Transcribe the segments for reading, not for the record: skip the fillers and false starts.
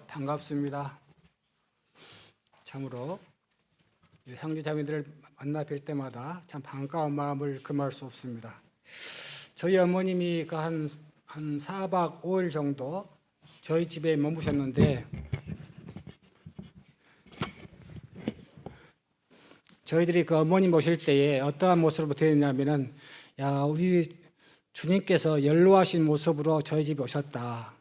반갑습니다. 참으로 형제자매들을 만나 뵐 때마다 참 반가운 마음을 금할 수 없습니다. 저희 어머님이 한 4박 5일 정도 저희 집에 머무셨는데, 저희들이 그 어머님 오실 때에 어떠한 모습으로 되었냐면은, 야, 우리 주님께서 연로하신 모습으로 저희 집에 오셨다.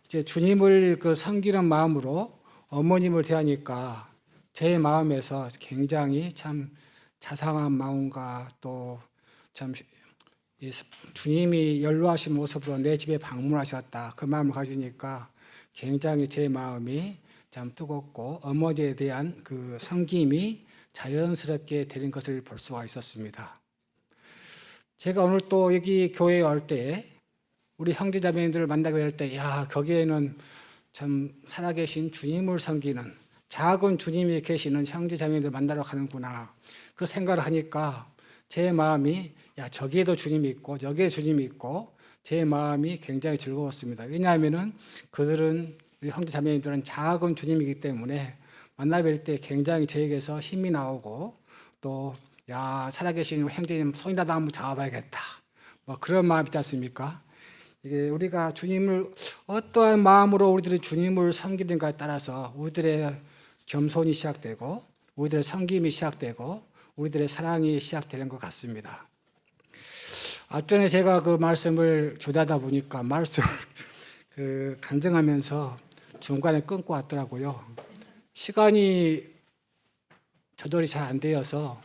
이제 주님을 섬기는 마음으로 어머님을 대하니까 제 마음에서 굉장히 참 자상한 마음과 또 참 주님이 연로하신 모습으로 내 집에 방문하셨다, 그 마음을 가지니까 굉장히 제 마음이 참 뜨겁고 어머니에 대한 그 섬김이 자연스럽게 되는 것을 볼 수가 있었습니다. 제가 오늘 또 여기 교회에 올 때 우리 형제자매님들을 만나게 될 때, 야, 거기에는 참 살아계신 주님을 섬기는 작은 주님이 계시는 형제자매님들 만나러 가는구나, 그 생각을 하니까 제 마음이, 야, 저기에도 주님이 있고 여기에 주님이 있고, 제 마음이 굉장히 즐거웠습니다. 왜냐하면은 그들은, 우리 형제자매님들은 작은 주님이기 때문에 만나 뵐 때 굉장히 저에게서 힘이 나오고, 또 야, 살아계신 형제님 손이라도 한번 잡아봐야겠다, 뭐 그런 마음이 있지 않습니까? 이게 우리가 주님을 어떠한 마음으로 우리들이 주님을 섬기는가에 따라서 우리들의 겸손이 시작되고, 우리들의 섬김이 시작되고, 우리들의 사랑이 시작되는 것 같습니다. 앞전에 제가 그 말씀을 조대하다 보니까 말씀을 간증하면서 중간에 끊고 왔더라고요. 시간이 조절이 잘 안 되어서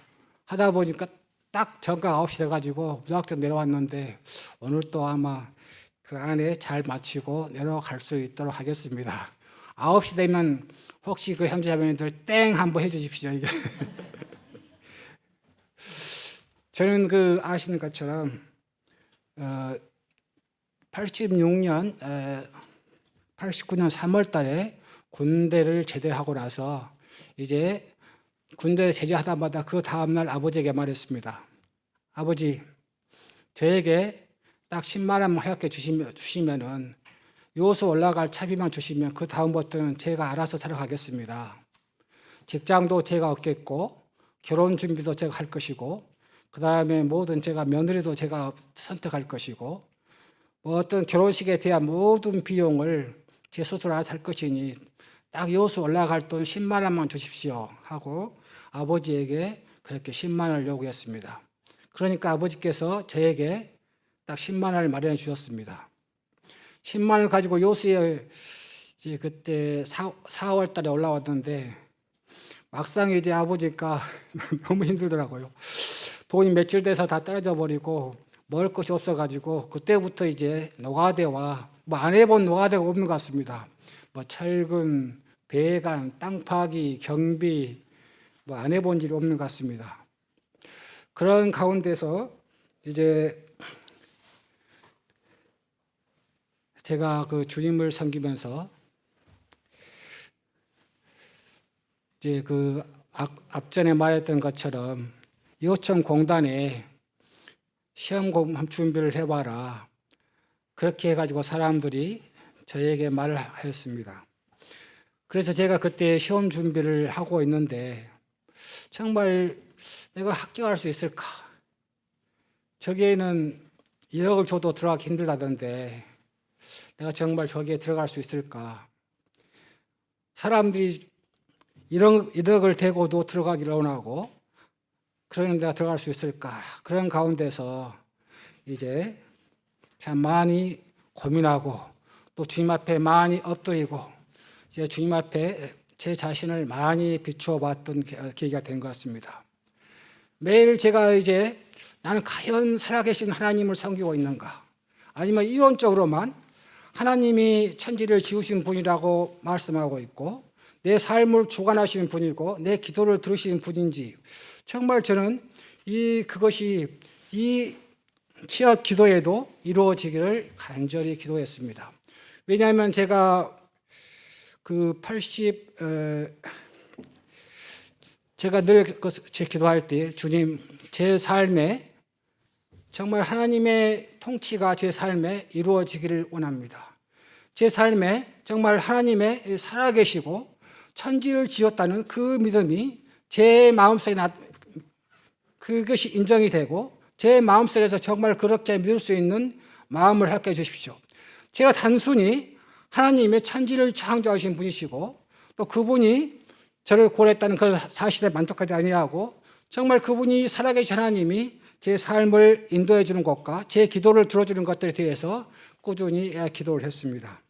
하다 보니까 딱 정각 9시 돼가지고 무작정 내려왔는데, 오늘 또 아마 그 안에 잘 마치고 내려갈 수 있도록 하겠습니다. 9시 되면 혹시 그 형제자매님들 땡 한번 해주십시오. 이게 저는 아시는 것처럼 89년 3월 달에 군대를 제대하고 나서 이제 군대 제대하다마다 그 다음날 아버지에게 말했습니다. 아버지, 저에게 딱 10만 원만 허락해 주시면은 요수 올라갈 차비만 주시면 그 다음부터는 제가 알아서 살아가겠습니다. 직장도 제가 얻겠고, 결혼 준비도 제가 할 것이고, 그 다음에 모든 제가 며느리도 제가 선택할 것이고, 뭐 어떤 결혼식에 대한 모든 비용을 제 스스로 알아서 할 것이니 딱 요수 올라갈 돈 10만 원만 주십시오 하고 아버지에게 그렇게 10만 원을 요구했습니다. 그러니까 아버지께서 저에게 딱 10만 원을 마련해 주셨습니다. 10만 원을 가지고 요수에 이제 그때 4월 달에 올라왔는데, 막상 이제 아버지가 너무 힘들더라고요. 돈이 며칠 돼서 다 떨어져 버리고 먹을 것이 없어가지고, 그때부터 이제 노가대와 뭐 안 해본 노가대가 없는 것 같습니다. 뭐 철근, 배관, 땅 파기, 경비, 뭐 안 해본 일이 없는 것 같습니다. 그런 가운데서 이제 제가 그 주님을 섬기면서 이제 앞전에 말했던 것처럼 요청공단에 시험 준비를 해봐라, 그렇게 해가지고 사람들이 저에게 말을 하였습니다. 그래서 제가 그때 시험 준비를 하고 있는데, 정말 내가 합격할 수 있을까? 저기에는 1억을 줘도 들어가기 힘들다던데 내가 정말 저기에 들어갈 수 있을까? 사람들이 1억을 대고도 들어가기를 원하고, 그러는 내가 들어갈 수 있을까? 그런 가운데서 이제 참 많이 고민하고, 또 주님 앞에 많이 엎드리고, 이제 주님 앞에 제 자신을 많이 비추어 봤던 계기가 된 것 같습니다. 매일 제가 이제 나는 과연 살아계신 하나님을 섬기고 있는가? 아니면 이론적으로만 하나님이 천지를 지으신 분이라고 말씀하고 있고, 내 삶을 주관하시는 분이고 내 기도를 들으시는 분인지, 정말 저는 그것이 이 취업 기도에도 이루어지기를 간절히 기도했습니다. 왜냐하면 제가 제가 늘 제 기도할 때, 주님, 제 삶에 정말 하나님의 통치가 제 삶에 이루어지기를 원합니다. 제 삶에 정말 하나님의 살아계시고 천지를 지었다는 그 믿음이 제 마음속에 그것이 인정이 되고 제 마음속에서 정말 그렇게 믿을 수 있는 마음을 갖게 해주십시오. 제가 단순히 하나님의 천지를 창조하신 분이시고 또 그분이 저를 구원했다는 그 사실에 만족하지 아니하고 정말 그분이 살아계신 하나님이 제 삶을 인도해 주는 것과 제 기도를 들어주는 것들에 대해서 꾸준히 기도를 했습니다.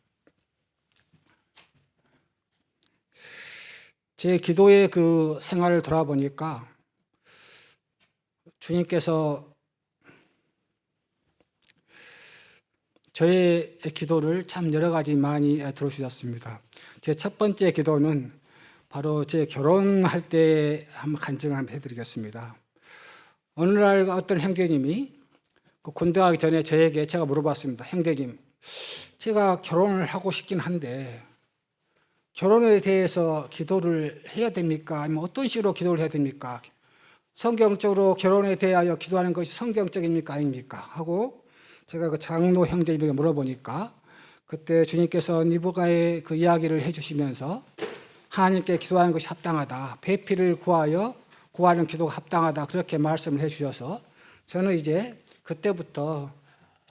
제 기도의 그 생활을 돌아보니까 주님께서 저의 기도를 참 여러 가지 많이 들어주셨습니다. 제 첫 번째 기도는 바로 제 결혼할 때 한번 간증을 한번 해드리겠습니다. 어느 날 어떤 형제님이 그 군대 가기 전에 저에게 제가 물어봤습니다. 형제님, 제가 결혼을 하고 싶긴 한데 결혼에 대해서 기도를 해야 됩니까? 아니면 어떤 식으로 기도를 해야 됩니까? 성경적으로 결혼에 대하여 기도하는 것이 성경적입니까? 아닙니까? 하고 제가 그 장로 형제님에게 물어보니까 그때 주님께서 니부가의 그 이야기를 해주시면서 하나님께 기도하는 것이 합당하다. 배필을 구하여 구하는 기도가 합당하다. 그렇게 말씀을 해주셔서 저는 이제 그때부터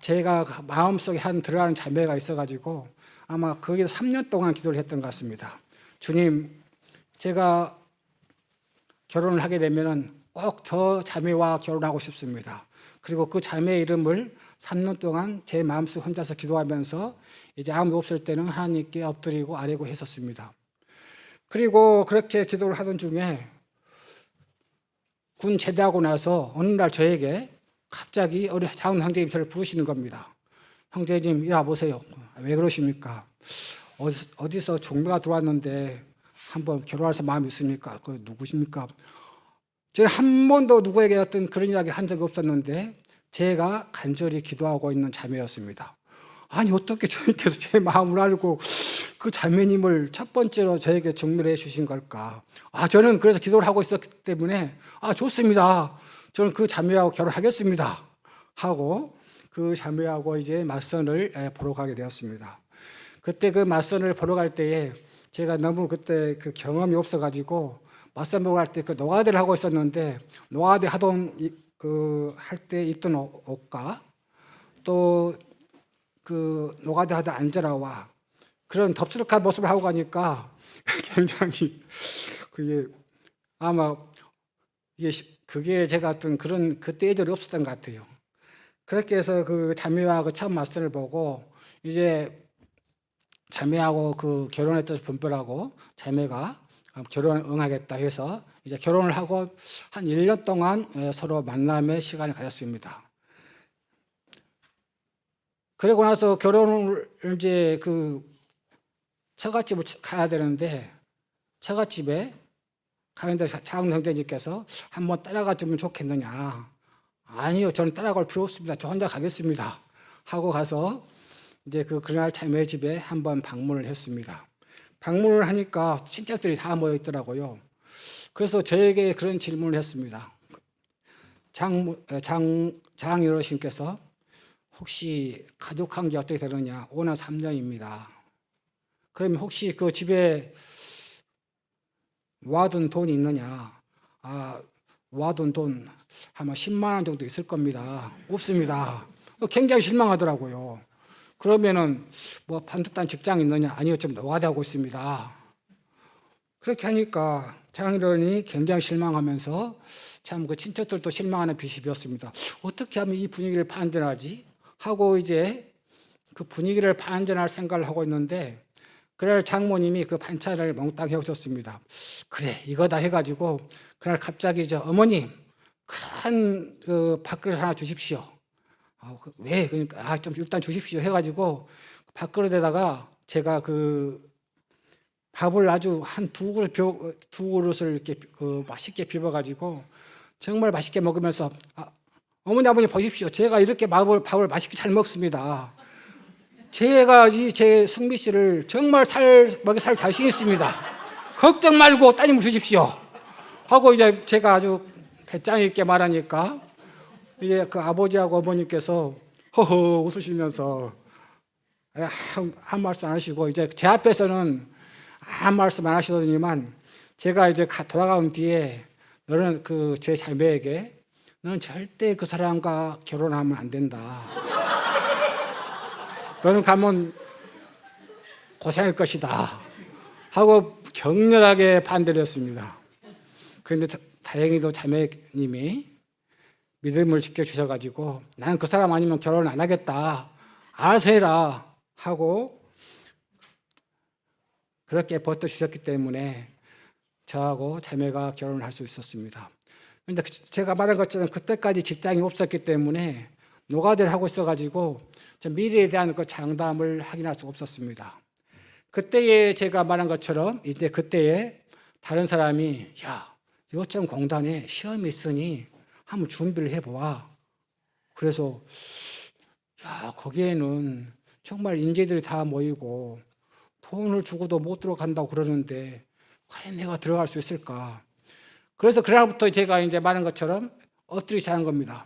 제가 마음속에 한 들어가는 자매가 있어가지고 아마 거기서 3년 동안 기도를 했던 것 같습니다. 주님, 제가 결혼을 하게 되면 꼭 저 자매와 결혼하고 싶습니다. 그리고 그 자매의 이름을 3년 동안 제 마음속 혼자서 기도하면서 이제 아무도 없을 때는 하나님께 엎드리고 아뢰고 했었습니다. 그리고 그렇게 기도를 하던 중에 군 제대하고 나서 어느 날 저에게 갑자기 우리 작은 형제님이 저를 부르시는 겁니다. 형제님, 이리 와보세요. 왜 그러십니까? 어디서 종묘가 들어왔는데 한번 결혼할 마음이 있습니까? 그 누구십니까? 저는 한 번도 누구에게 어떤 그런 이야기를 한 적이 없었는데 제가 간절히 기도하고 있는 자매였습니다. 아니 어떻게 주님께서 제 마음을 알고 그 자매님을 첫 번째로 저에게 종묘해 주신 걸까? 저는 그래서 기도를 하고 있었기 때문에 좋습니다. 저는 그 자매하고 결혼하겠습니다. 하고 그 자매하고 이제 맞선을 보러 가게 되었습니다. 그때 그 맞선을 보러 갈 때에 제가 너무 그때 그 경험이 없어가지고 맞선 보러 갈 때 그 노가대를 하고 있었는데 노가대 하던 그 할 때 입던 옷과 또 그 노가대 하다 앉아라와 그런 덥수룩한 모습을 하고 가니까 굉장히 그게 아마 그게 제가 어떤 그런 그때 예절이 없었던 것 같아요. 그렇게 해서 그 자매와 그 첫 맞선을 보고 이제 자매하고 그 결혼했던 분별하고 자매가 결혼을 응하겠다 해서 이제 결혼을 하고 한 1년 동안 서로 만남의 시간을 가졌습니다. 그러고 나서 결혼을 이제 그 처갓집을 가야 되는데 처갓집에 가는데 작은 형제님께서 한번 따라가 주면 좋겠느냐. 아니요, 저는 따라갈 필요 없습니다. 저 혼자 가겠습니다. 하고 가서 이제 그날 자매 집에 한번 방문을 했습니다. 방문을 하니까 친척들이 다 모여 있더라고요. 그래서 저에게 그런 질문을 했습니다. 장여러신께서 혹시 가족 관계 어떻게 되느냐? 5년 3년입니다. 그러면 혹시 그 집에 모아둔 돈이 있느냐? 모아둔 돈 아마 10만 원 정도 있을 겁니다. 없습니다. 굉장히 실망하더라고요. 그러면은 뭐 반듯한 직장이 있느냐? 아니요, 좀 노가다하고 있습니다. 그렇게 하니까 장인어른이 굉장히 실망하면서 참 그 친척들도 실망하는 비습이었습니다. 어떻게 하면 이 분위기를 반전하지? 하고 이제 그 분위기를 반전할 생각을 하고 있는데 그날 장모님이 그 반찬을 몽땅 해오셨습니다. 그래, 이거다 해가지고 그날 갑자기 어머님 큰 그 밥그릇 하나 주십시오. 왜? 그러니까 좀 일단 주십시오 해가지고 밥그릇에다가 제가 그 밥을 아주 한 두 그릇을 이렇게 맛있게 비벼가지고 정말 맛있게 먹으면서 어머니 아버님 보십시오. 제가 이렇게 밥을 맛있게 잘 먹습니다. 제가 제 승미 씨를 정말 먹여 살 자신 있습니다. 걱정 말고 따님 주십시오. 하고 이제 제가 아주 배짱 있게 말하니까 이제 그 아버지하고 어머니께서 허허 웃으시면서 한 말씀 안 하시고 이제 제 앞에서는 아무 말씀 안 하시더니만 제가 이제 돌아간 뒤에 너는 그 제 자매에게 너는 절대 그 사람과 결혼하면 안 된다. 너는 가면 고생할 것이다. 하고 격렬하게 반대를 했습니다. 그런데 다행히도 자매님이 믿음을 지켜주셔가지고 나는 그 사람 아니면 결혼 안 하겠다. 알아서 해라. 하고 그렇게 버텨주셨기 때문에 저하고 자매가 결혼을 할 수 있었습니다. 그런데 제가 말한 것처럼 그때까지 직장이 없었기 때문에 노가다를 하고 있어가지고 미래에 대한 그 장담을 확인할 수 없었습니다. 그때에 제가 말한 것처럼 이제 그때에 다른 사람이 야, 요청공단에 시험이 있으니 한번 준비를 해보아. 그래서 야, 거기에는 정말 인재들이 다 모이고 돈을 주고도 못 들어간다고 그러는데 과연 내가 들어갈 수 있을까? 그래서 그날부터 제가 이제 말한 것처럼 엎드리 자는 겁니다.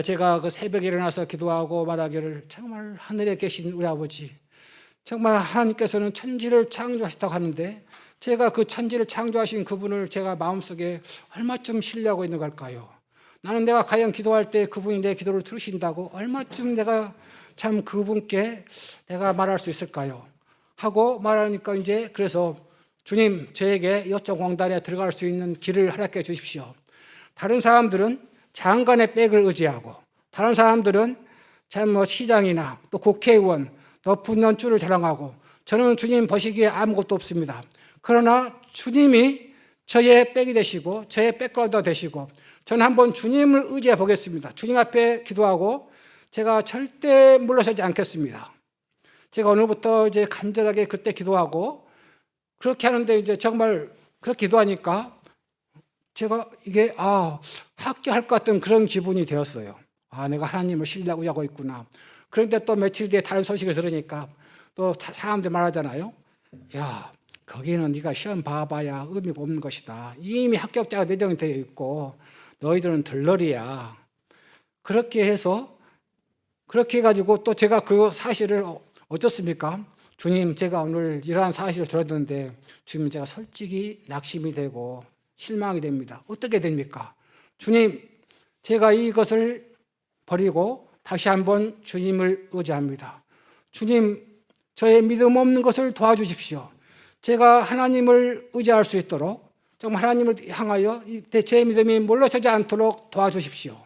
제가 그 새벽에 일어나서 기도하고 말하기를 정말 하늘에 계신 우리 아버지, 정말 하나님께서는 천지를 창조하셨다고 하는데 제가 그 천지를 창조하신 그분을 제가 마음속에 얼마쯤 신뢰하고 있는 걸까요? 나는 내가 과연 기도할 때 그분이 내 기도를 들으신다고 얼마쯤 내가 참 그분께 내가 말할 수 있을까요? 하고 말하니까 이제 그래서 주님 저에게 요청공단에 들어갈 수 있는 길을 허락해 주십시오. 다른 사람들은 장관의 백을 의지하고 다른 사람들은 참 뭐 시장이나 또 국회의원 높은 연주를 자랑하고 저는 주님 보시기에 아무것도 없습니다. 그러나 주님이 저의 백이 되시고 저의 백그라운드가 되시고 저는 한번 주님을 의지해 보겠습니다. 주님 앞에 기도하고 제가 절대 물러서지 않겠습니다. 제가 오늘부터 이제 간절하게 그때 기도하고 그렇게 하는데 이제 정말 그렇게 기도하니까 제가 이게 합격할 것 같은 그런 기분이 되었어요. 내가 하나님을 신뢰하고 하고 있구나. 그런데 또 며칠 뒤에 다른 소식을 들으니까 또 사람들 말하잖아요. 야, 거기는 네가 시험 봐봐야 의미가 없는 것이다. 이미 합격자가 내정이 되어 있고 너희들은 들러리야. 그렇게 해서 그렇게 해가지고 또 제가 그 사실을 어쩌습니까? 주님, 제가 오늘 이러한 사실을 들었는데 주님, 제가 솔직히 낙심이 되고 실망이 됩니다. 어떻게 됩니까? 주님, 제가 이것을 버리고 다시 한번 주님을 의지합니다. 주님, 저의 믿음 없는 것을 도와주십시오. 제가 하나님을 의지할 수 있도록 정말 하나님을 향하여 제 믿음이 물러서지 않도록 도와주십시오.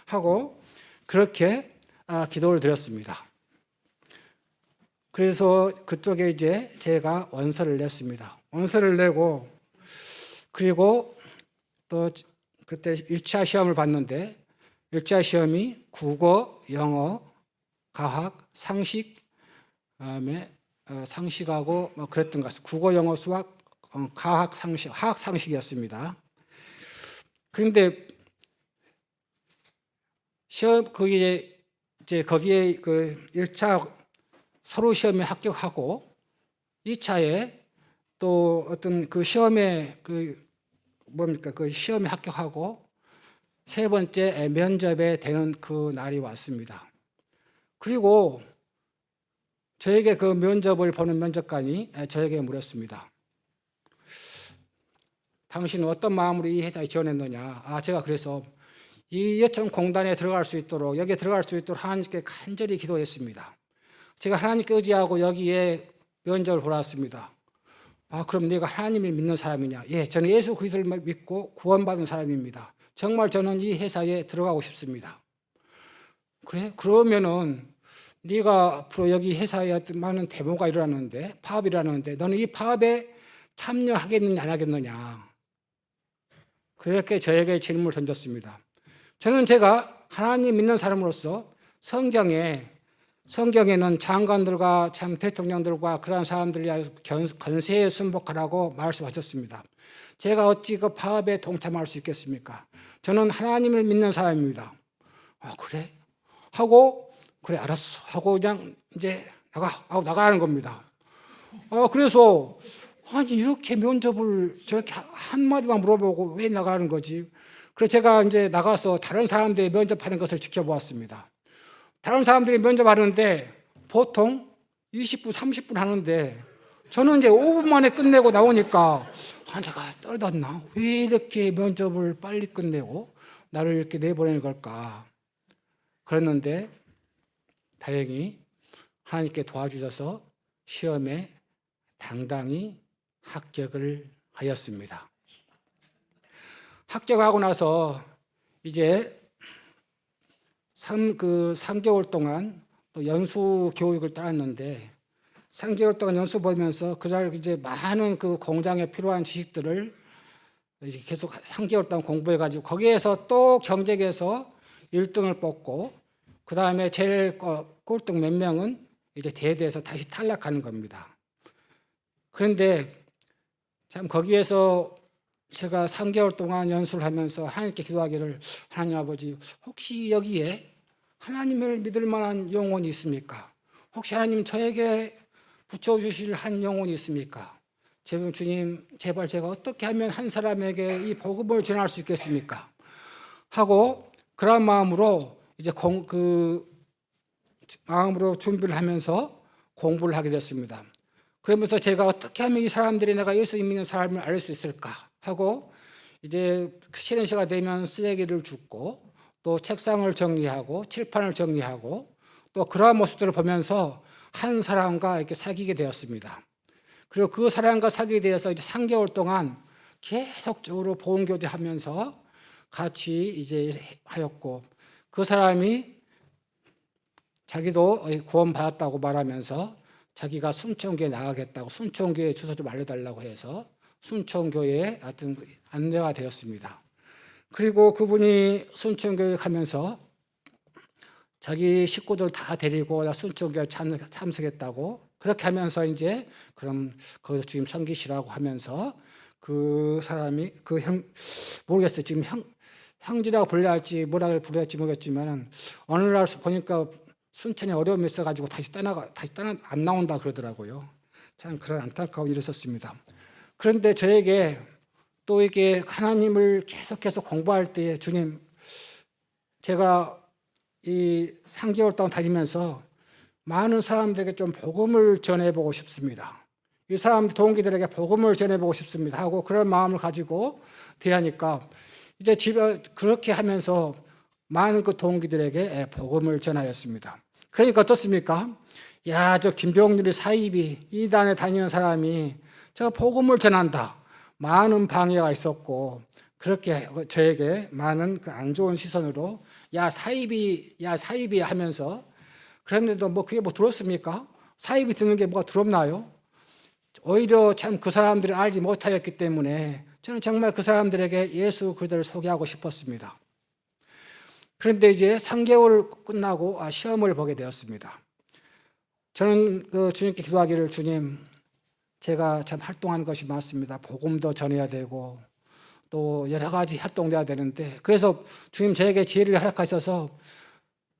하고 그렇게 기도를 드렸습니다. 그래서 그쪽에 이제 제가 원서를 냈습니다. 원서를 내고 그리고 또 그때 1차 시험을 봤는데 1차 시험이 국어, 영어, 과학, 상식, 그다음에 상식하고 뭐 그랬던 것 같습니다. 국어, 영어, 수학, 과학, 상식, 화학 상식이었습니다. 그런데 시험 거기에 그 1차 서류 시험에 합격하고 2차에 또 어떤 그 시험에 그 시험에 합격하고 세 번째 면접에 되는 그 날이 왔습니다. 그리고 저에게 그 면접을 보는 면접관이 저에게 물었습니다. 당신은 어떤 마음으로 이 회사에 지원했느냐? 제가 그래서 이 요청공단에 들어갈 수 있도록 여기에 들어갈 수 있도록 하나님께 간절히 기도했습니다. 제가 하나님께 의지하고 여기에 면접을 보러 왔습니다. 그럼 네가 하나님을 믿는 사람이냐? 예, 저는 예수 그리스도를 믿고 구원받은 사람입니다. 정말 저는 이 회사에 들어가고 싶습니다. 그래? 그러면은 네가 앞으로 여기 회사에 많은 데모가 일어나는데 파업이 일어나는데 너는 이 파업에 참여하겠느냐 안 하겠느냐? 그렇게 저에게 질문을 던졌습니다. 저는 제가 하나님 믿는 사람으로서 성경에는 장관들과 참 대통령들과 그러한 사람들이 권세에 순복하라고 말씀하셨습니다. 제가 어찌 그 파업에 동참할 수 있겠습니까? 저는 하나님을 믿는 사람입니다. 그래? 하고 그래 알았어 하고 그냥 이제 나가라는 겁니다. 그래서 아니 이렇게 면접을 저렇게 한마디만 물어보고 왜 나가는 거지? 그래서 제가 이제 나가서 다른 사람들이 면접하는 것을 지켜보았습니다. 다른 사람들이 면접하는데 보통 20분, 30분 하는데 저는 이제 5분 만에 끝내고 나오니까 내가 떨었나? 왜 이렇게 면접을 빨리 끝내고 나를 이렇게 내보내는 걸까? 그랬는데 다행히 하나님께 도와주셔서 시험에 당당히 합격을 하였습니다. 합격하고 나서 이제 3개월 동안 또 연수 교육을 따랐는데 3개월 동안 연수 보면서 그날 이제 많은 그 공장에 필요한 지식들을 이제 계속 3개월 동안 공부해가지고 거기에서 또 경쟁에서 1등을 뽑고 그 다음에 제일 꼴등 몇 명은 이제 대대에서 다시 탈락하는 겁니다. 그런데 참 거기에서 제가 3개월 동안 연수를 하면서 하나님께 기도하기를 하나님 아버지 혹시 여기에 하나님을 믿을 만한 영혼이 있습니까? 혹시 하나님 저에게 붙여주실 한 영혼이 있습니까? 제발 주님 제발 제가 어떻게 하면 한 사람에게 이 복음을 전할 수 있겠습니까? 하고 그런 마음으로 이제 마음으로 준비를 하면서 공부를 하게 됐습니다. 그러면서 제가 어떻게 하면 이 사람들이 내가 예수 믿는 사람을 알 수 있을까 하고 이제 쉬는 시간 되면 쓰레기를 줍고 또 책상을 정리하고 칠판을 정리하고 또 그러한 모습들을 보면서 한 사람과 이렇게 사귀게 되었습니다. 그리고 그 사람과 사귀게 되어서 이제 3개월 동안 계속적으로 보험 교제하면서 같이 이제 하였고 그 사람이 자기도 구원 받았다고 말하면서 자기가 순천교회 나가겠다고 순천교회 주소 좀 알려달라고 해서 순천교회에 하여튼 안내가 되었습니다. 그리고 그분이 순천교회 가면서 자기 식구들 다 데리고 나 순천교회 참석했다고 그렇게 하면서 이제 그럼 거기서 주님 섬기시라고 하면서 그 사람이 모르겠어요. 지금 형제라고 불러야 할지 뭐라고 불러야 할지 모르겠지만 어느 날 보니까 순천에 어려움이 있어가지고 다시 안 나온다 그러더라고요. 참 그런 안타까운 일이 있었습니다. 그런데 저에게 또 이게 하나님을 계속해서 공부할 때에 주님 제가 이 3개월 동안 다니면서 많은 사람들에게 좀 복음을 전해보고 싶습니다. 이 사람 동기들에게 복음을 전해보고 싶습니다 하고 그런 마음을 가지고 대하니까 이제 집에 그렇게 하면서 많은 그 동기들에게 복음을 전하였습니다. 그러니까 어떻습니까? 야, 저 김병률이 사입이 이단에 다니는 사람이 저 복음을 전한다. 많은 방해가 있었고 그렇게 저에게 많은 그 안 좋은 시선으로 야 사입이 하면서 그런데도 뭐 그게 뭐 두렵습니까? 사입이 듣는 게 뭐가 두렵나요? 오히려 참 그 사람들을 알지 못하였기 때문에 저는 정말 그 사람들에게 예수 그리스도를 소개하고 싶었습니다. 그런데 이제 3개월 끝나고 시험을 보게 되었습니다. 저는 주님께 기도하기를 주님 제가 참 활동하는 것이 많습니다. 복음도 전해야 되고 또 여러 가지 활동돼야 되는데 그래서 주님 저에게 지혜를 허락하셔서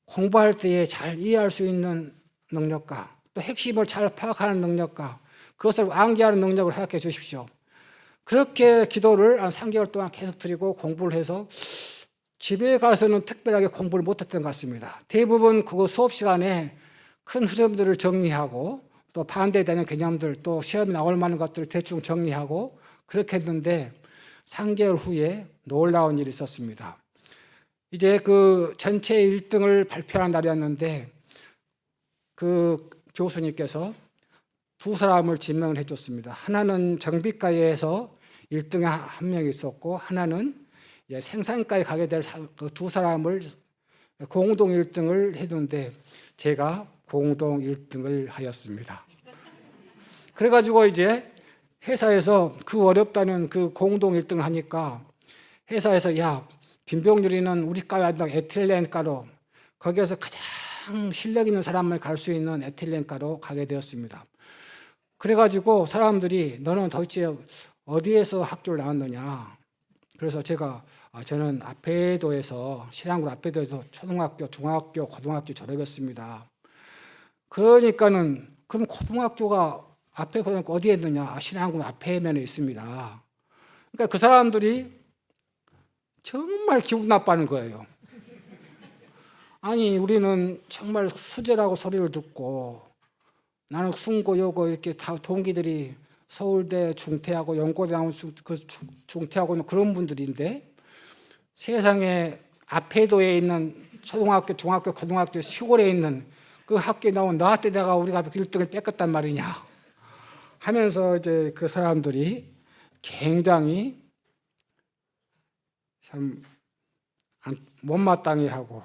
공부할 때에 잘 이해할 수 있는 능력과 또 핵심을 잘 파악하는 능력과 그것을 암기하는 능력을 허락해 주십시오. 그렇게 기도를 한 3개월 동안 계속 드리고 공부를 해서 집에 가서는 특별하게 공부를 못했던 것 같습니다. 대부분 그거 수업 시간에 큰 흐름들을 정리하고 또 반대되는 개념들 또 시험에 나올 만한 것들을 대충 정리하고 그렇게 했는데 3개월 후에 놀라운 일이 있었습니다. 이제 그 전체 1등을 발표하는 날이었는데 그 교수님께서 두 사람을 지명을 해줬습니다. 하나는 정비과에서 1등에 한 명이 있었고 하나는 생산과에 가게 될 두 사람을 공동 1등을 해둔데 제가 공동 1등을 하였습니다. 그래가지고 이제 회사에서 그 어렵다는 그 공동 1등을 하니까 회사에서 야 김병률이는 우리 과에 한다 에틸렌과로 거기에서 가장 실력 있는 사람만 갈 수 있는 에틸렌과로 가게 되었습니다. 그래가지고 사람들이 너는 도대체 어디에서 학교를 나왔느냐 그래서 제가 저는 앞에도에서 신앙군 앞에도에서 초등학교, 중학교, 고등학교 졸업했습니다. 그러니까는 그럼 고등학교가 앞에 고등학교 어디에 있느냐? 신앙군 앞에면에 있습니다. 그러니까 그 사람들이 정말 기분 나빠하는 거예요. 아니 우리는 정말 수재라고 소리를 듣고 나는 순고 요고 이렇게 다 동기들이 서울대 중퇴하고 연고대 나온 중퇴하고 그런 분들인데 세상에 앞에도에 있는 초등학교, 중학교, 고등학교 시골에 있는 그 학교에 나온 너한테 내가 우리가 1등을 뺏겼단 말이냐 하면서 이제 그 사람들이 굉장히 참 못마땅해 하고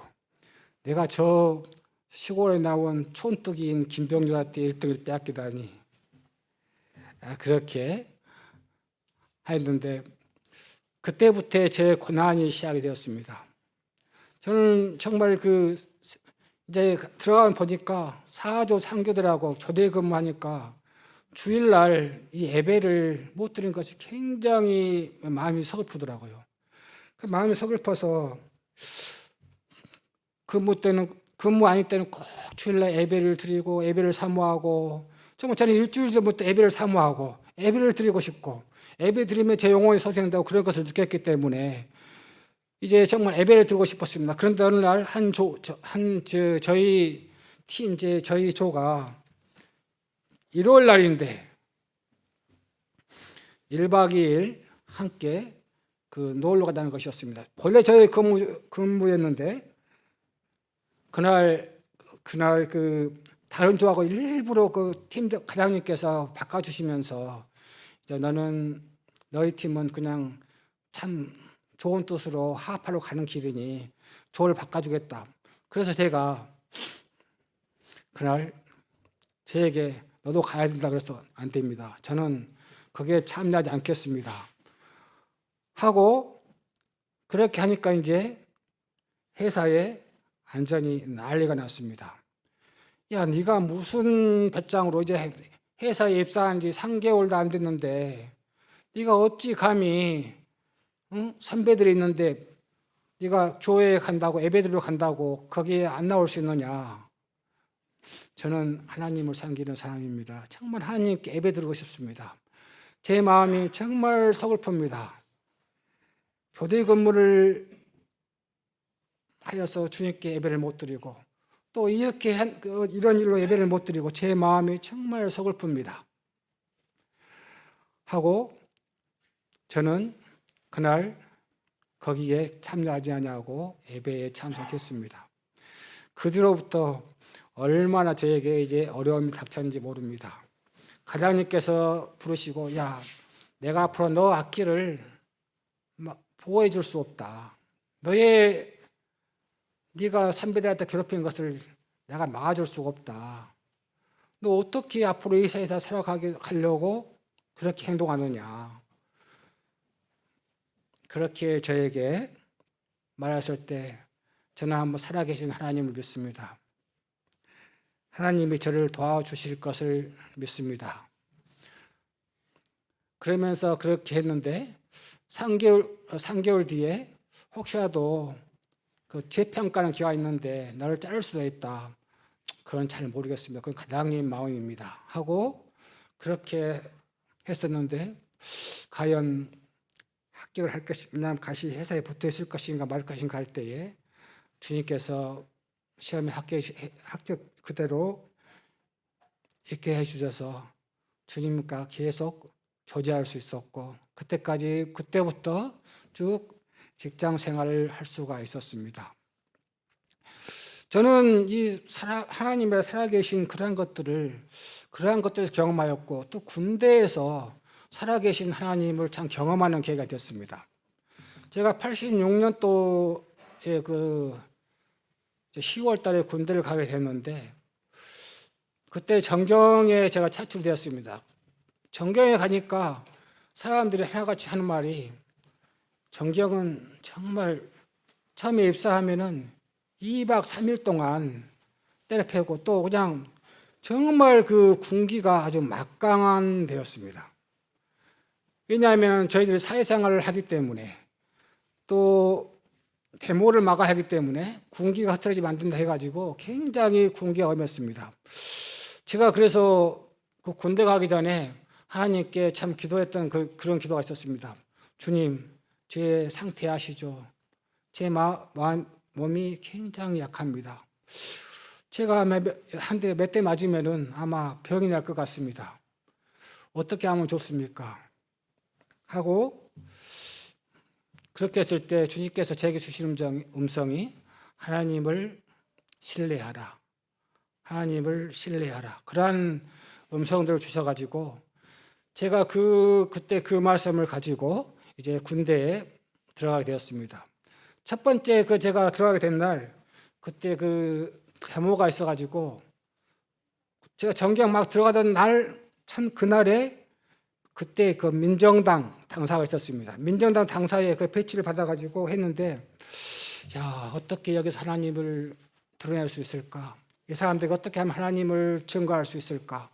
내가 저 시골에 나온 촌뜨기인 김병렬한테 1등을 빼앗기다니 그렇게 했는데 그때부터 제 고난이 시작이 되었습니다. 저는 정말 이제 들어가 보니까 사조 상교들하고 교대 근무하니까 주일날 이 예배를 못 드린 것이 굉장히 마음이 서글프더라고요. 그 마음이 서글퍼서 근무 아닐 때는 꼭 주일날 예배를 드리고 예배를 사모하고 정말 저는 일주일 전부터 예배를 사모하고 예배를 드리고 싶고 예배 드리면 제 영혼이 소생되고 그런 것을 느꼈기 때문에 이제 정말 예배를 드리고 싶었습니다. 그런데 어느 날 저희 팀 이제 저희 조가 일요일 날인데 1박 2일 함께 놀러 가자는 것이었습니다. 본래 저희 근무였는데 그날 다른 조하고 일부러 팀 과장님께서 바꿔주시면서 너희 팀은 그냥 참 좋은 뜻으로 하합하러 가는 길이니 조를 바꿔주겠다. 그래서 제가 그날 저에게 너도 가야 된다 그래서 안 됩니다. 저는 거기에 참여하지 않겠습니다. 하고 그렇게 하니까 이제 회사에 완전히 난리가 났습니다. 야, 네가 무슨 배짱으로 이제 회사에 입사한 지 3개월도 안 됐는데 네가 어찌 감히 선배들이 있는데 네가 교회에 간다고 예배드리러 간다고 거기에 안 나올 수 있느냐. 저는 하나님을 섬기는 사람입니다. 정말 하나님께 예배드리고 싶습니다. 제 마음이 정말 서글픕니다. 교대 근무를 하여서 주님께 예배를 못 드리고 또 이렇게 이런 일로 예배를 못 드리고 제 마음이 정말 서글픕니다. 하고 저는 그날 거기에 참여하지 않냐고 예배에 참석했습니다. 그 뒤로부터 얼마나 저에게 이제 어려움이 닥쳤는지 모릅니다. 과장님께서 부르시고 야, 내가 앞으로 너 악기를 보호해 줄 수 없다. 네가 선배들한테 괴롭힌 것을 내가 막아줄 수가 없다. 너 어떻게 앞으로 이 세상에서 살아가려고 그렇게 행동하느냐. 그렇게 저에게 말했을 때 저는 한번 살아계신 하나님을 믿습니다. 하나님이 저를 도와주실 것을 믿습니다. 그러면서 그렇게 했는데 3개월 뒤에 혹시라도 재평가하는 기회가 있는데 나를 자를 수도 있다. 그건 잘 모르겠습니다. 그건 과장님 마음입니다. 하고 그렇게 했었는데 과연 합격을 할 것이냐, 다시 회사에 붙어 있을 것인가 말 것인가 할 때에 주님께서 시험에 합격 그대로 있게 해주셔서 주님과 계속 교제할 수 있었고 그때부터 쭉 직장 생활을 할 수가 있었습니다. 저는 하나님의 살아계신 그러한 것들을 경험하였고 또 군대에서 살아계신 하나님을 참 경험하는 계기가 됐습니다. 제가 86년도에 10월 달에 군대를 가게 됐는데 그때 정경에 제가 차출되었습니다. 정경에 가니까 사람들이 하나같이 하는 말이 정경은 정말 처음에 입사하면은 2박 3일 동안 때려패고 또 그냥 정말 군기가 아주 막강한 데였습니다. 왜냐하면 저희들이 사회생활을 하기 때문에 또 데모를 막아야 하기 때문에 군기가 흐트러지면 안 된다 해가지고 굉장히 군기가 엄했습니다. 제가 그래서 군대 가기 전에 하나님께 참 기도했던 그런 기도가 있었습니다. 주님, 제 상태 아시죠? 제 몸이 굉장히 약합니다. 제가 한 대 몇 대 맞으면은 아마 병이 날 것 같습니다. 어떻게 하면 좋습니까? 하고 그렇게 했을 때 주님께서 제게 주신 음성이 하나님을 신뢰하라. 하나님을 신뢰하라. 그러한 음성들을 주셔가지고 제가 그때 그 말씀을 가지고 이제 군대에 들어가게 되었습니다. 첫 번째 제가 들어가게 된 날 그때 데모가 있어가지고 제가 전경 막 들어가던 날 참 그날에 그때 민정당 당사가 있었습니다. 민정당 당사에 배치를 받아가지고 했는데 야 어떻게 여기서 하나님을 드러낼 수 있을까? 이 사람들이 어떻게 하면 하나님을 증거할 수 있을까?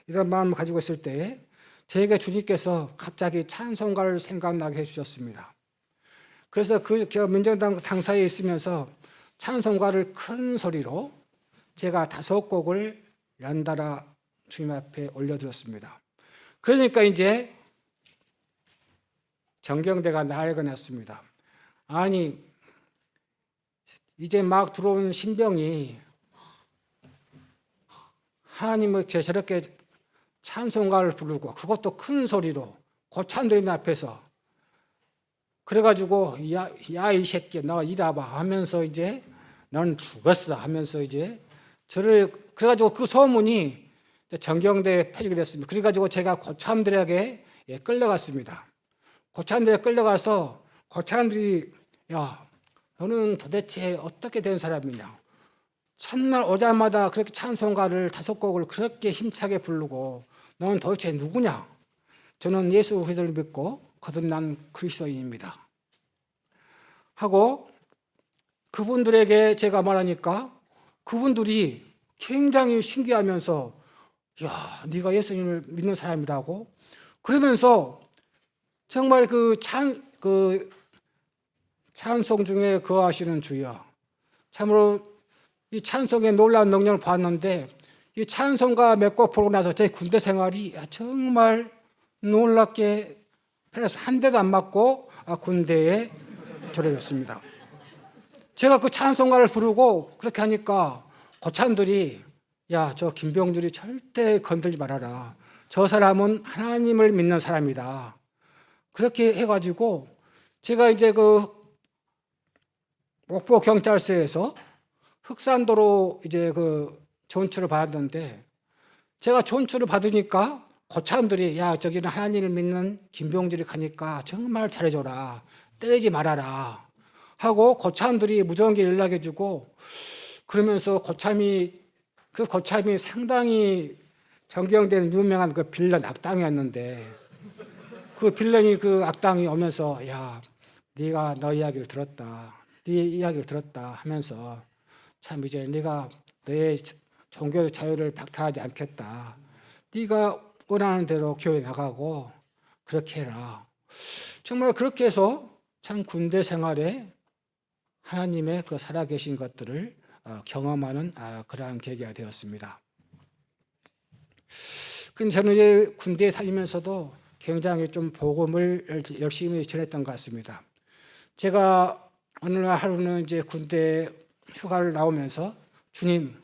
이런 마음을 가지고 있을 때 저에게 주님께서 갑자기 찬송가를 생각나게 해주셨습니다. 그래서 그 민정당 당사에 있으면서 찬송가를 큰 소리로 제가 5곡을 연달아 주님 앞에 올려드렸습니다. 그러니까 이제 정경대가 나를 꺼냈습니다. 아니 이제 막 들어온 신병이 하나님을 저렇게 찬송가를 부르고 그것도 큰 소리로 고찬들인 앞에서 그래가지고 야 이 새끼 너 이리 와봐 하면서 이제 넌 죽었어 하면서 이제 저를 그래가지고 그 소문이 정경대에 퍼지게 됐습니다. 그래가지고 제가 고참들에게 끌려갔습니다. 고참들에 끌려가서 고참들이 야 너는 도대체 어떻게 된 사람이냐? 첫날 오자마자 그렇게 찬송가를 5곡을 그렇게 힘차게 부르고 너는 도대체 누구냐? 저는 예수 그리스도를 믿고 거듭난 그리스도인입니다. 하고 그분들에게 제가 말하니까 그분들이 굉장히 신기하면서 야, 네가 예수님을 믿는 사람이라고? 그러면서 정말 찬송 중에 거하시는 주여. 참으로 이 찬송의 놀라운 능력을 봤는데 이 찬송가 몇 곡 보고 나서 제 군대 생활이 정말 놀랍게 편해서 한 대도 안 맞고 군대에 졸업했습니다. 제가 그 찬송가를 부르고 그렇게 하니까 고참들이 야, 저 김병준이 절대 건들지 말아라. 저 사람은 하나님을 믿는 사람이다. 그렇게 해가지고 제가 이제 목포 경찰서에서 흑산도로 이제 존출을 받았는데 제가 존출을 받으니까 고참들이 야, 저기는 하나님을 믿는 김병준이 가니까 정말 잘해줘라. 때리지 말아라. 하고 고참들이 무전기 연락해주고 그러면서 그 고참이 상당히 정경대는 유명한 빌런 악당이었는데 그 빌런이 그 악당이 오면서 야 네가 너 이야기를 들었다. 네 이야기를 들었다 하면서 참 이제 네가 너의 종교 자유를 박탈하지 않겠다. 네가 원하는 대로 교회 나가고 그렇게 해라. 정말 그렇게 해서 참 군대 생활에 하나님의 그 살아계신 것들을 경험하는 그러한 계기가 되었습니다. 근데 저는 이제 군대에 다니면서도 굉장히 좀 복음을 열심히 전했던 것 같습니다. 제가 어느 날 하루는 이제 군대 휴가를 나오면서 주님,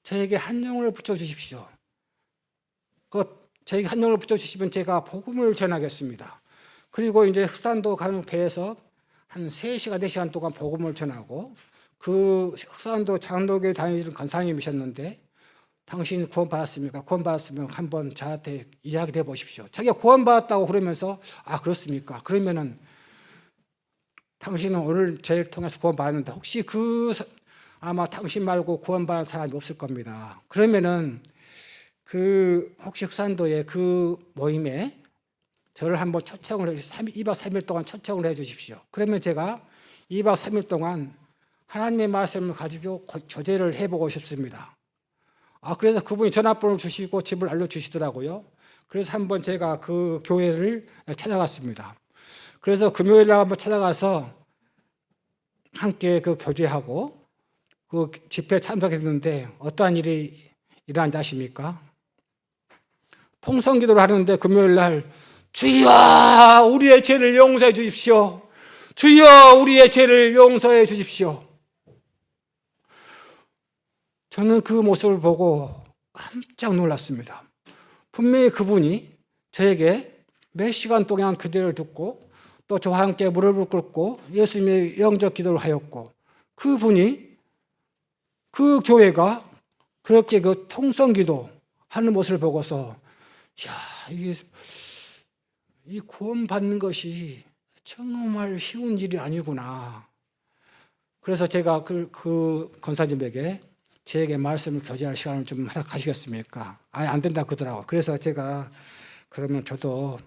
저에게 한 영을 붙여주십시오. 저에게 한 영을 붙여주시면 제가 복음을 전하겠습니다. 그리고 이제 흑산도 가는 배에서 한 3시간, 4시간 동안 복음을 전하고 그 흑산도 장로교에 다니는 권사님이셨는데 당신 구원받았습니까? 구원받았으면 한번 저한테 이야기를 해보십시오. 자기가 구원받았다고 그러면서 그렇습니까? 그러면은 당신은 오늘 저를 통해서 구원받았는데 혹시 아마 당신 말고 구원받은 사람이 없을 겁니다. 그러면은 혹시 흑산도의 그 모임에 저를 한번 초청을 2박 3일 동안 초청을 해 주십시오. 그러면 제가 2박 3일 동안 하나님의 말씀을 가지고 교제를 해보고 싶습니다. 그래서 그분이 전화번호를 주시고 집을 알려주시더라고요. 그래서 한번 제가 그 교회를 찾아갔습니다. 그래서 금요일날 한번 찾아가서 함께 교제하고 그 집회에 참석했는데 어떠한 일이 일어난지 아십니까? 통성기도를 하는데 금요일날 주여 우리의 죄를 용서해 주십시오. 주여 우리의 죄를 용서해 주십시오. 저는 그 모습을 보고 깜짝 놀랐습니다. 분명히 그분이 저에게 몇 시간 동안 교제를 듣고 또 저와 함께 무릎을 꿇고 예수님의 영적 기도를 하였고, 그분이 그 교회가 그렇게 그 통성기도 하는 모습을 보고서 이게 이 구원받는 것이 정말 쉬운 일이 아니구나. 그래서 제가 그 권사님에게 저에게 말씀을 교제할 시간을 좀 허락하시겠습니까? 안 된다 그러더라고요. 그래서 제가 그러면 저도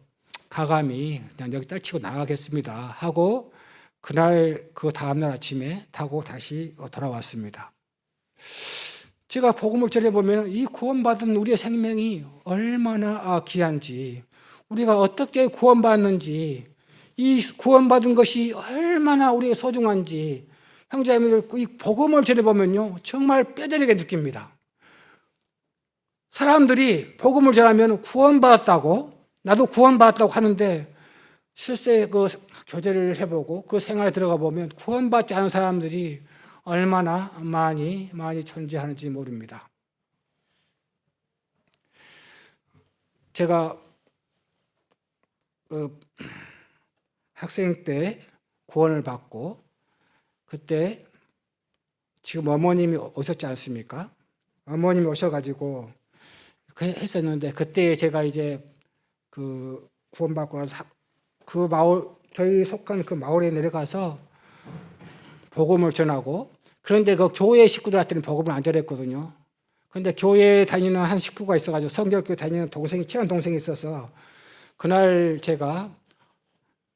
가감히 그냥 여기 떨치고 나가겠습니다 하고 그날 그 다음날 아침에 타고 다시 돌아왔습니다. 제가 복음을 전해보면 이 구원받은 우리의 생명이 얼마나 귀한지, 우리가 어떻게 구원받는지, 이 구원받은 것이 얼마나 우리에게 소중한지 형제자매들 이 복음을 전해보면요 정말 뼈저리게 느낍니다. 사람들이 복음을 전하면 구원받았다고, 나도 구원받았다고 하는데 실제 그 교제를 해보고 그 생활에 들어가 보면 구원받지 않은 사람들이 얼마나 많이 존재하는지 모릅니다. 제가 학생 때 구원을 받고 그때 지금 어머님이 오셨지 않습니까? 어머님이 오셔가지고 했었는데 그때 제가 이제 그 구원받고 나서 그 마을, 저희 속한 그 마을에 내려가서 복음을 전하고, 그런데 그 교회 식구들한테는 복음을 안 전했거든요. 그런데 교회에 다니는 한 식구가 있어가지고 성결교회 다니는 친한 동생이 있어서 그날 제가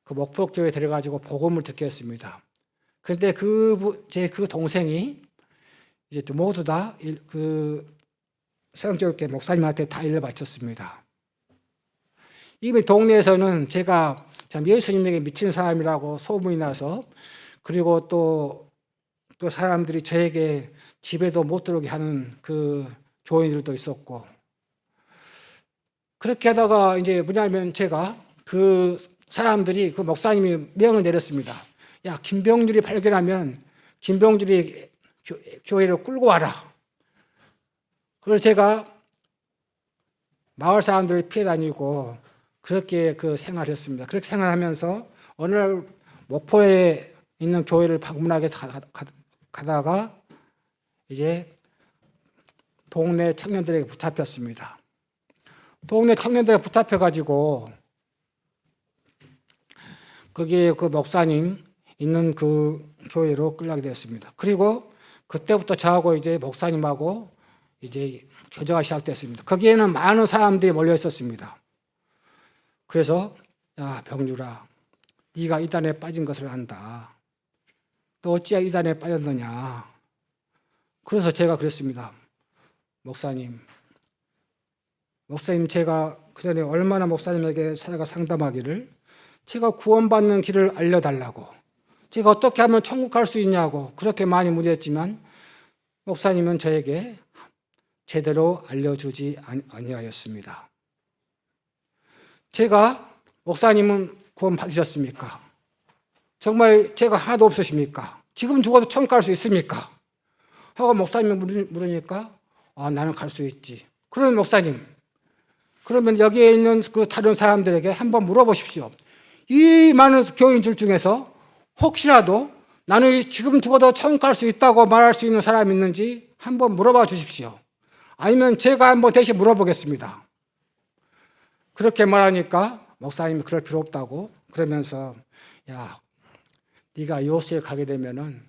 그 목포교회에 들어가지고 복음을 듣게 했습니다. 그런데 제 동생이 이제 모두 다 그 성결교회 목사님한테 다 일러 바쳤습니다. 이미 동네에서는 제가 참 예수님에게 미친 사람이라고 소문이 나서, 그리고 또 사람들이 저에게 집에도 못 들어오게 하는 그 교인들도 있었고, 그렇게 하다가 이제 뭐냐면 제가 그 사람들이 그 목사님이 명을 내렸습니다. 야, 김병률이 발견하면 김병률이 교회로 끌고 와라. 그래서 제가 마을 사람들을 피해 다니고 그렇게 그 생활했습니다. 그렇게 생활하면서 어느 날 목포에 있는 교회를 방문하게 가다가 이제 동네 청년들에게 붙잡혔습니다. 동네 청년들에게 붙잡혀가지고 거기에 그 목사님 있는 그 교회로 끌려가게 됐습니다. 그리고 그때부터 저하고 이제 목사님하고 이제 교제가 시작됐습니다. 거기에는 많은 사람들이 몰려 있었습니다. 그래서 야, 병률아, 네가 이단에 빠진 것을 안다. 너 어찌 이단에 빠졌느냐. 그래서 제가 그랬습니다. 목사님 제가 그전에 얼마나 목사님에게 살아가 상담하기를, 제가 구원받는 길을 알려달라고, 제가 어떻게 하면 천국 갈 수 있냐고 그렇게 많이 문의했지만 목사님은 저에게 제대로 알려주지 아니하였습니다. 제가 목사님은 구원 받으셨습니까? 정말 제가 하나도 없으십니까? 지금 죽어도 천국 갈 수 있습니까? 하고 목사님이 물으니까 나는 갈 수 있지. 그러면 목사님, 그러면 여기에 있는 그 다른 사람들에게 한번 물어보십시오. 이 많은 교인들 중에서 혹시라도 나는 지금 죽어도 천국 갈 수 있다고 말할 수 있는 사람이 있는지 한번 물어봐 주십시오. 아니면 제가 한번 대신 물어보겠습니다. 그렇게 말하니까 목사님이 그럴 필요 없다고 그러면서, 야, 네가 요새에 가게 되면은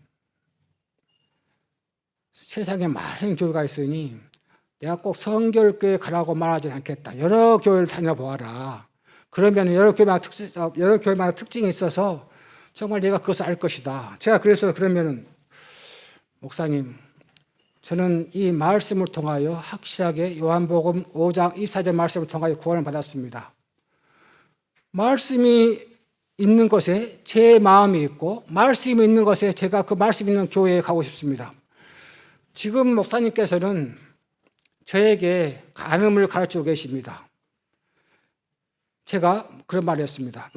세상에 많은 교회가 있으니 내가 꼭 성결교회 가라고 말하지는 않겠다. 여러 교회를 다녀보아라. 그러면 여러 교회마다 특징이 있어서 정말 내가 그것을 알 것이다. 제가 그래서 그러면은 목사님, 저는 이 말씀을 통하여 확실하게 요한복음 5장 24절 말씀을 통하여 구원을 받았습니다. 말씀이 있는 곳에 제 마음이 있고 말씀이 있는 곳에 제가 그 말씀 있는 교회에 가고 싶습니다. 지금 목사님께서는 저에게 간음을 가르치고 계십니다. 제가 그런 말을 했습니다.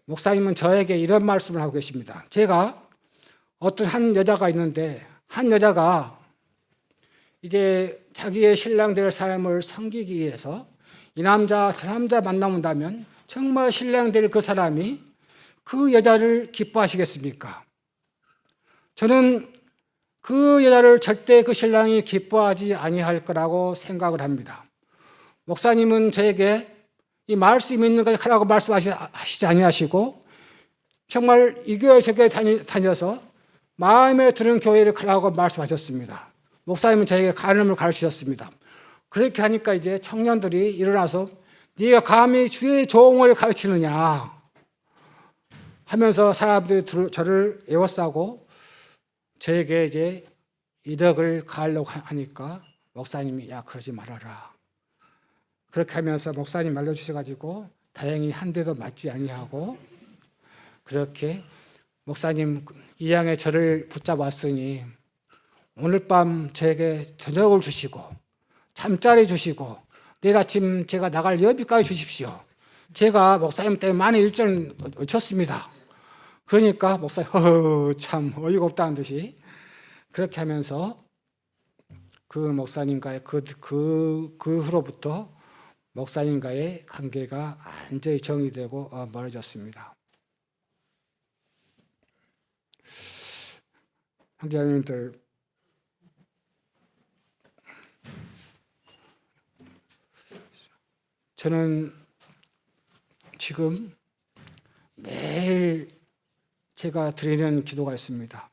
목사님은 저에게 이런 말씀을 하고 계십니다. 제가 어떤 한 여자가 있는데 한 여자가 이제 자기의 신랑 될 사람을 섬기기 위해서 이 남자 저 남자 만나본다면 정말 신랑 될 그 사람이 그 여자를 기뻐하시겠습니까? 저는 그 여자를 절대 그 신랑이 기뻐하지 아니할 거라고 생각을 합니다. 목사님은 저에게 이 말씀 있는 것을 하라고 말씀하시지 아니하시고 정말 이 교회 저 교회 다녀서 마음에 드는 교회를 가라고 말씀하셨습니다. 목사님은 저에게 간음을 가르치셨습니다. 그렇게 하니까 이제 청년들이 일어나서 네가 감히 주의 종을 가르치느냐 하면서 사람들이 저를 에워싸고 저에게 이제 이덕을 가하려고 하니까 목사님이 야 그러지 말아라. 그렇게 하면서 목사님 알려주셔가지고 다행히 한 대도 맞지 아니하고 그렇게 목사님 이양에 저를 붙잡았으니 오늘 밤 저에게 저녁을 주시고 잠자리 주시고 내일 아침 제가 나갈 여비까지 주십시오. 제가 목사님 때문에 많은 일정을 놓쳤습니다. 그러니까 목사님 참 어이가 없다는 듯이 그렇게 하면서 그 목사님과의 그 후로부터 목사님과의 관계가 완전히 정리되고 멀어졌습니다. 형제자매님들, 저는 지금 매일 제가 드리는 기도가 있습니다.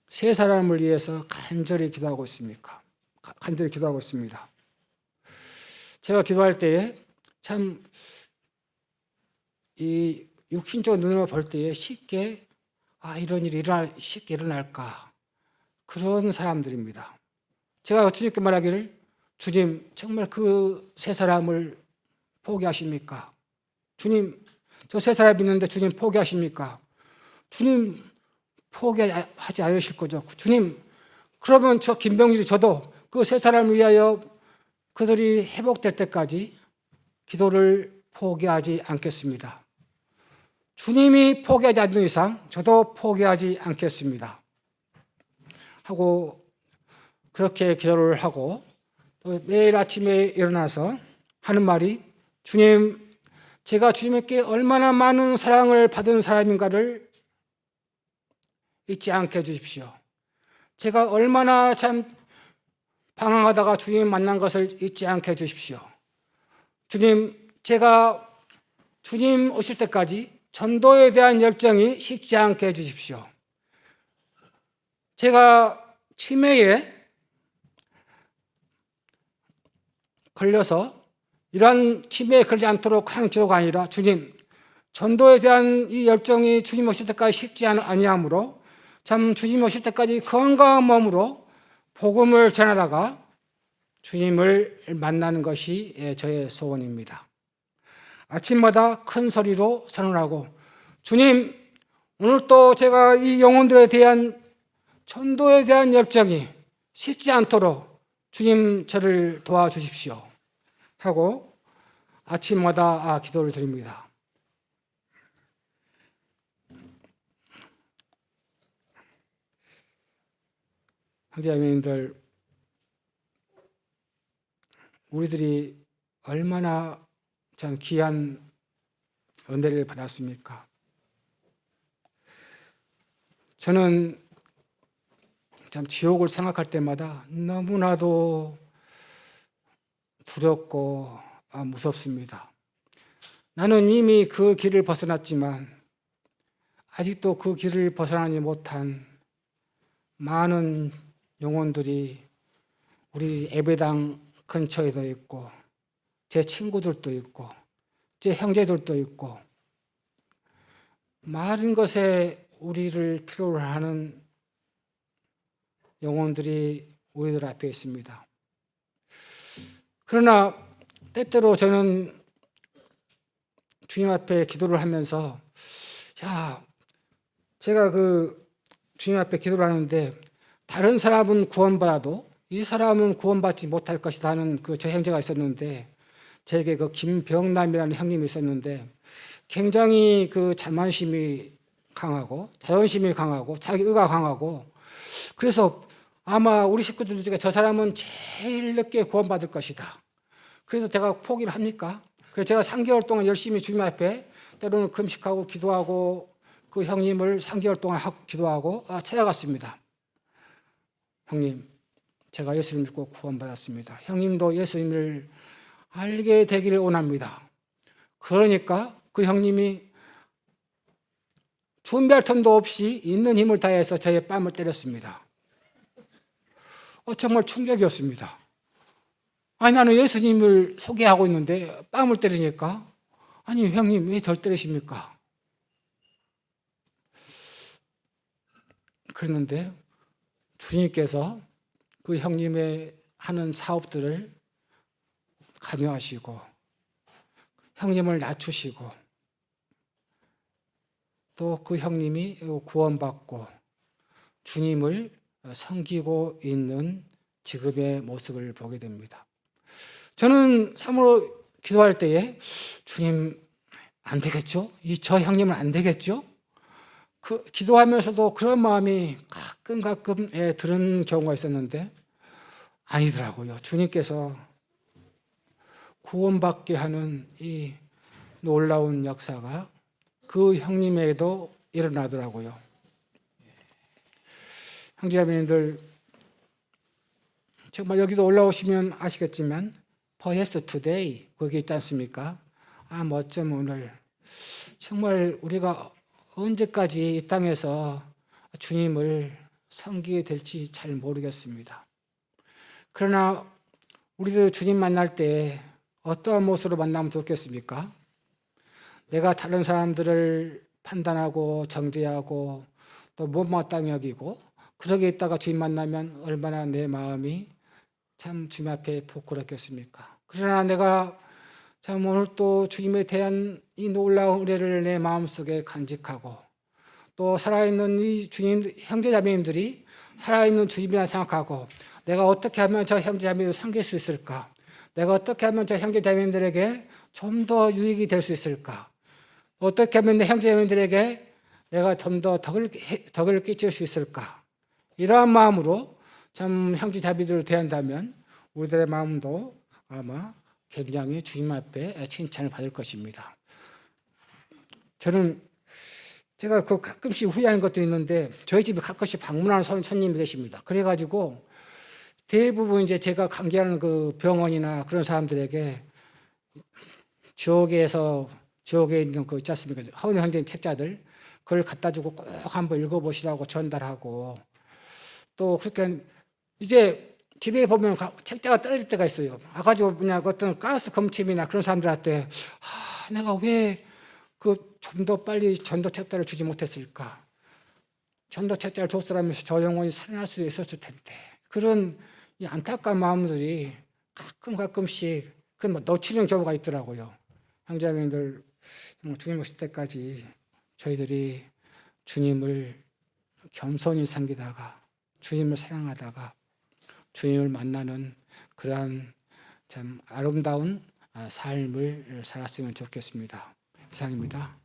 세 사람을 위해서 간절히 기도하고 있습니다. 간절히 기도하고 있습니다. 제가 기도할 때에 참 이 육신적 눈으로 볼 때에 쉽게 이런 일이 쉽게 일어날까 그런 사람들입니다. 제가 주님께 말하기를 주님 정말 그 세 사람을 포기하십니까? 주님 저 세 사람 있는데 주님 포기하십니까? 주님 포기하지 않으실 거죠. 주님 그러면 저 김병길이 저도 그 세 사람을 위하여 그들이 회복될 때까지 기도를 포기하지 않겠습니다. 주님이 포기하지 않는 이상 저도 포기하지 않겠습니다. 하고 그렇게 기도를 하고 또 매일 아침에 일어나서 하는 말이 주님 제가 주님께 얼마나 많은 사랑을 받은 사람인가를 잊지 않게 해주십시오. 제가 얼마나 참 방황하다가 주님 만난 것을 잊지 않게 해주십시오. 주님 제가 주님 오실 때까지 전도에 대한 열정이 식지 않게 해주십시오. 제가 치매에 걸려서 이러한 치매에 걸리지 않도록 하는 기도가 아니라 주님 전도에 대한 이 열정이 주님 오실 때까지 식지 아니하므로 참 주님 오실 때까지 건강한 몸으로 복음을 전하다가 주님을 만나는 것이 저의 소원입니다. 아침마다 큰 소리로 선언하고 주님 오늘 또 제가 이 영혼들에 대한 전도에 대한 열정이 식지 않도록 주님 저를 도와주십시오 하고 아침마다 기도를 드립니다. 형제자매님들 우리들이 얼마나 참 귀한 은혜를 받았습니까? 저는 참 지옥을 생각할 때마다 너무나도 두렵고 무섭습니다. 나는 이미 그 길을 벗어났지만 아직도 그 길을 벗어나지 못한 많은 영혼들이 우리 예배당 근처에도 있고 제 친구들도 있고 제 형제들도 있고 많은 것에 우리를 필요로 하는 영혼들이 우리들 앞에 있습니다. 그러나 때때로 저는 주님 앞에 기도를 하면서 제가 그 주님 앞에 기도를 하는데 다른 사람은 구원받아도 이 사람은 구원받지 못할 것이다 하는 그 저 형제가 있었는데 제게 그 김병남이라는 형님이 있었는데 굉장히 그 자만심이 강하고 자존심이 강하고 자기의가 강하고 그래서 아마 우리 식구들 중에 저 사람은 제일 늦게 구원받을 것이다. 그래서 제가 포기를 합니까? 그래서 제가 3개월 동안 열심히 주님 앞에 때로는 금식하고 기도하고 그 형님을 3개월 동안 기도하고 찾아갔습니다. 형님, 제가 예수님 믿고 구원받았습니다. 형님도 예수님을 알게 되기를 원합니다. 그러니까 그 형님이 준비할 틈도 없이 있는 힘을 다해서 저의 뺨을 때렸습니다. 정말 충격이었습니다. 아니, 나는 예수님을 소개하고 있는데 뺨을 때리니까, 아니, 형님 왜 절 때리십니까? 그랬는데 주님께서 그 형님의 하는 사업들을 관여하시고 형님을 낮추시고 또 그 형님이 구원받고 주님을 섬기고 있는 지금의 모습을 보게 됩니다. 저는 참으로 기도할 때에 주님 안 되겠죠? 저 형님은 안 되겠죠? 기도하면서도 그런 마음이 가끔 드는 경우가 있었는데 아니더라고요. 주님께서 구원받게 하는 이 놀라운 역사가 그 형님에게도 일어나더라고요. 형제자매님들 정말 여기도 올라오시면 아시겠지만 Perhaps today 거기 있지 않습니까? 어쩜 오늘 정말 우리가 언제까지 이 땅에서 주님을 섬기게 될지 잘 모르겠습니다. 그러나 우리도 주님 만날 때 어떠한 모습으로 만나면 좋겠습니까? 내가 다른 사람들을 판단하고 정죄하고 또 못마땅히 여기고 그러게 있다가 주님 만나면 얼마나 내 마음이 참 주님 앞에 부끄럽겠습니까? 그러나 내가 참 오늘 또 주님에 대한 이 놀라운 은혜를 내 마음속에 간직하고 또 살아있는 이 주님 형제자매님들이 살아있는 주님이라 생각하고 내가 어떻게 하면 저 형제자매를 섬길 수 있을까? 내가 어떻게 하면 저 형제자매님들에게 좀 더 유익이 될 수 있을까? 어떻게 하면 내 형제자매님들에게 내가 좀 더 덕을 끼칠 수 있을까? 이러한 마음으로 참 형제자매들을 대한다면 우리들의 마음도 아마 굉장히 주님 앞에 칭찬을 받을 것입니다. 제가 가끔씩 후회하는 것들이 있는데 저희 집에 가끔씩 방문하는 손님이 계십니다. 그래가지고 대부분 이제 제가 관계하는 그 병원이나 그런 사람들에게 지옥에 있는 그 있지 않습니까? 하은이 형제님 책자들 그걸 갖다 주고 꼭 한번 읽어보시라고 전달하고 또 그렇게 이제 집에 보면 책자가 떨어질 때가 있어요. 와가지고 어떤 가스 검침이나 그런 사람들한테 내가 왜 좀 더 빨리 전도 책자를 주지 못했을까? 전도 책자를 줬으라면서 저 영혼이 살아날 수 있었을 텐데 그런 이 안타까운 마음들이 가끔씩 놓치는 경우가 있더라고요. 형제자매들 주님 오실 때까지 저희들이 주님을 겸손히 섬기다가 주님을 사랑하다가 주님을 만나는 그러한 참 아름다운 삶을 살았으면 좋겠습니다. 이상입니다.